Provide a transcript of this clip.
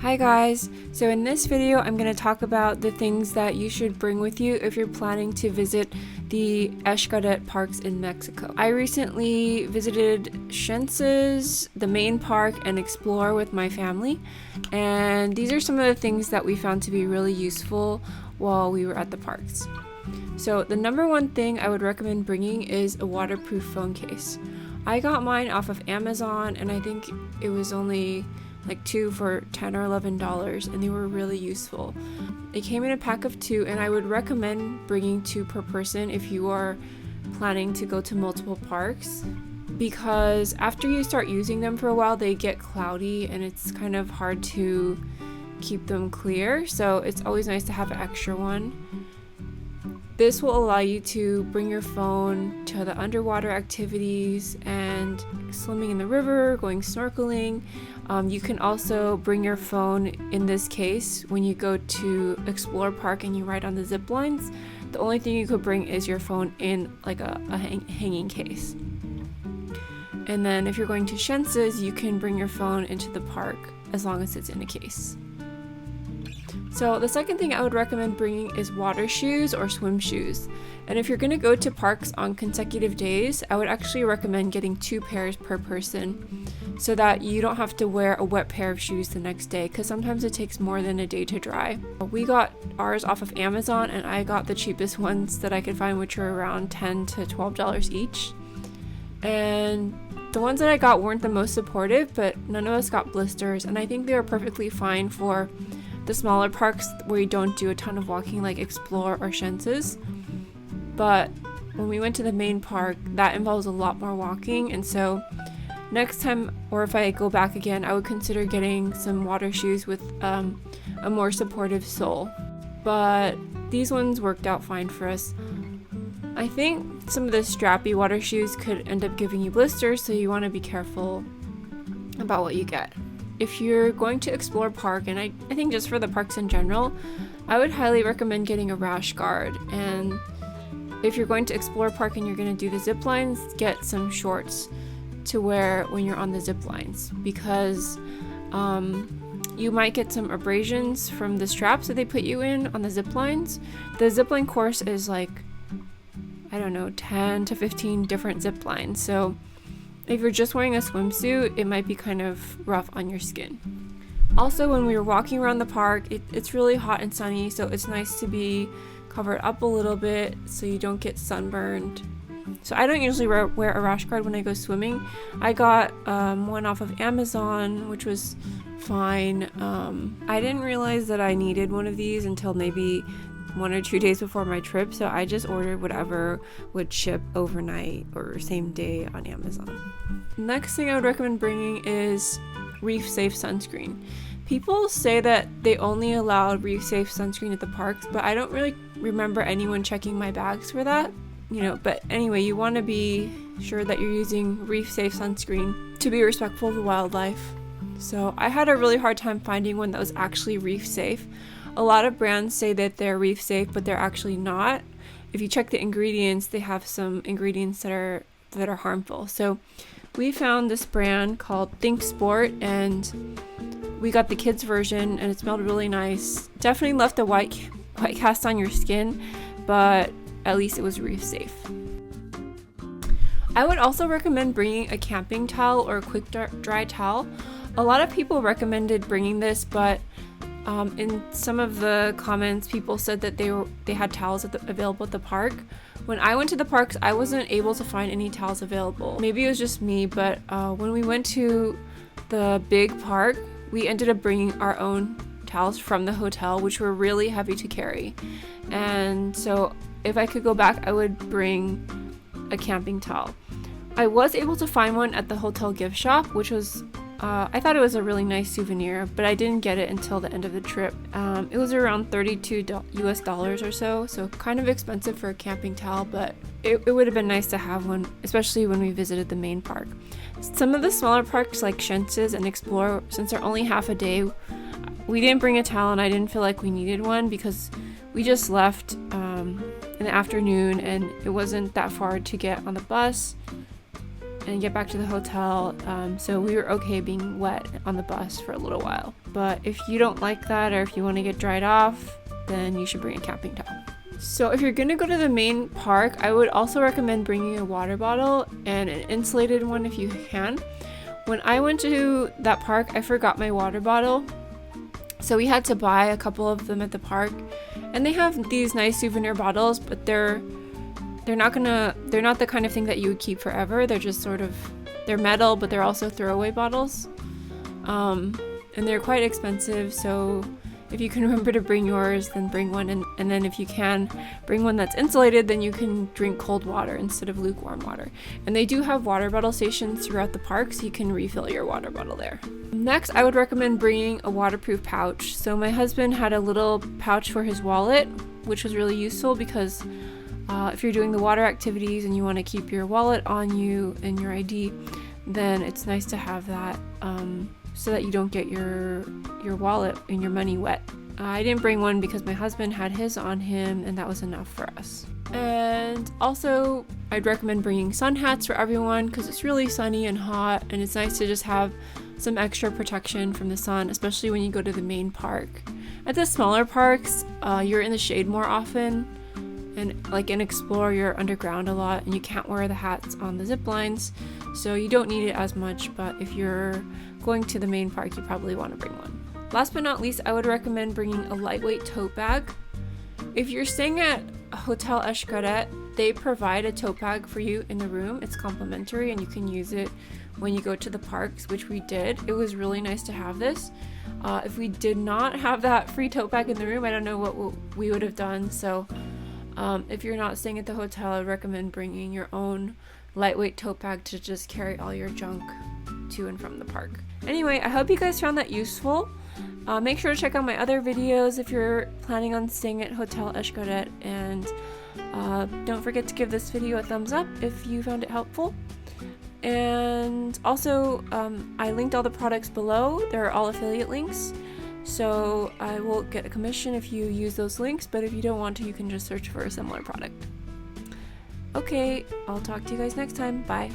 Hi guys! So in this video I'm going to talk about the things that you should bring with you if you're planning to visit the Xcaret parks in Mexico. I recently visited Xcaret, the main park, and Explore with my family, and these are some of the things that we found to be really useful while we were at the parks. So the number one thing I would recommend bringing is a waterproof phone case. I got mine off of Amazon and I think it was only like two for $10 or $11 and they were really useful. It came in a pack of 2 and I would recommend bringing 2 per person if you are planning to go to multiple parks, because after you start using them for a while they get cloudy and it's kind of hard to keep them clear, so it's always nice to have an extra one. This will allow you to bring your phone to the underwater activities and swimming in the river, going snorkeling. You can also bring your phone in this case when you go to Explore Park and you ride on the zip lines. The only thing you could bring is your phone in like a hanging case. And then if you're going to Xcaret, you can bring your phone into the park as long as it's in a case. So the second thing I would recommend bringing is water shoes or swim shoes. And if you're going to go to parks on consecutive days, I would actually recommend getting 2 pairs per person so that you don't have to wear a wet pair of shoes the next day, because sometimes it takes more than a day to dry. We got ours off of Amazon and I got the cheapest ones that I could find, which were around $10 to $12 each. And the ones that I got weren't the most supportive, but none of us got blisters, and I think they were perfectly fine for the smaller parks where you don't do a ton of walking like Explore or Xcaret. But when we went to the main park, that involves a lot more walking, and so next time, or if I go back again, I would consider getting some water shoes with a more supportive sole. But these ones worked out fine for us. I think some of the strappy water shoes could end up giving you blisters, so you want to be careful about what you get. If you're going to Explore Park, and I think just for the parks in general, I would highly recommend getting a Rash Guard. And if you're going to Explore Park and you're going to do the zip lines, get some shorts to wear when you're on the zip lines, because you might get some abrasions from the straps that they put you in on the zip lines. The zip line course is like, I don't know, 10 to 15 different zip lines, so if you're just wearing a swimsuit, it might be kind of rough on your skin. Also, when we were walking around the park, it's really hot and sunny, so it's nice to be covered up a little bit so you don't get sunburned. So I don't usually wear a rash guard when I go swimming. I got one off of Amazon, which was fine. I didn't realize that I needed one of these until maybe 1 or 2 days before my trip, so I just ordered whatever would ship overnight or same day on Amazon. Next thing I would recommend bringing is Reef Safe sunscreen. People say that they only allowed Reef Safe sunscreen at the parks, but I don't really remember anyone checking my bags for that. But anyway, you want to be sure that you're using Reef Safe sunscreen to be respectful of the wildlife. So I had a really hard time finding one that was actually reef safe. A lot of brands say that they're reef safe, but they're actually not. If you check the ingredients, they have some ingredients that are harmful. So we found this brand called Think Sport, and we got the kids version, and it smelled really nice. Definitely left a white cast on your skin, but at least it was reef safe. I would also recommend bringing a camping towel or a quick dry towel. A lot of people recommended bringing this, but in some of the comments, people said that they had towels available at the park. When I went to the parks, I wasn't able to find any towels available. Maybe it was just me, but when we went to the big park, we ended up bringing our own towels from the hotel, which were really heavy to carry. And so if I could go back, I would bring a camping towel. I was able to find one at the hotel gift shop, which was I thought it was a really nice souvenir, but I didn't get it until the end of the trip. It was around $32 US or so kind of expensive for a camping towel, but it would have been nice to have one, especially when we visited the main park. Some of the smaller parks like Xcaret and Explore, since they're only half a day, we didn't bring a towel, and I didn't feel like we needed one because we just left in the afternoon and it wasn't that far to get on the bus. and get back to the hotel. So we were okay being wet on the bus for a little while. But if you don't like that, or if you want to get dried off, then you should bring a camping towel. So if you're gonna go to the main park, I would also recommend bringing a water bottle and an insulated one if you can. When I went to that park, I forgot my water bottle. So we had to buy a couple of them at the park. And they have these nice souvenir bottles, but they're not the kind of thing that you would keep forever. They're just sort of, they're metal, but they're also throwaway bottles. And they're quite expensive, so if you can remember to bring yours, then bring one, and then if you can bring one that's insulated, then you can drink cold water instead of lukewarm water. And they do have water bottle stations throughout the park, so you can refill your water bottle there. Next, I would recommend bringing a waterproof pouch. So my husband had a little pouch for his wallet, which was really useful because if you're doing the water activities and you want to keep your wallet on you and your ID, then it's nice to have that so that you don't get your wallet and your money wet. I didn't bring one because my husband had his on him, and that was enough for us. And also, I'd recommend bringing sun hats for everyone because it's really sunny and hot, and it's nice to just have some extra protection from the sun, especially when you go to the main park. At the smaller parks, you're in the shade more often, and Explore, you're underground a lot, and you can't wear the hats on the zip lines, so you don't need it as much. But if you're going to the main park, you probably want to bring one. Last but not least, I would recommend bringing a lightweight tote bag. If you're staying at Hotel Xcaret, they provide a tote bag for you in the room. It's complimentary, and you can use it when you go to the parks, which we did. It was really nice to have this. If we did not have that free tote bag in the room, I don't know what we would have done. So if you're not staying at the hotel, I would recommend bringing your own lightweight tote bag to just carry all your junk to and from the park. Anyway, I hope you guys found that useful. Make sure to check out my other videos if you're planning on staying at Hotel Xcaret, and don't forget to give this video a thumbs up if you found it helpful. And also, I linked all the products below. They're all affiliate links, so I will get a commission if you use those links, but if you don't want to, you can just search for a similar product. Okay, I'll talk to you guys next time. Bye.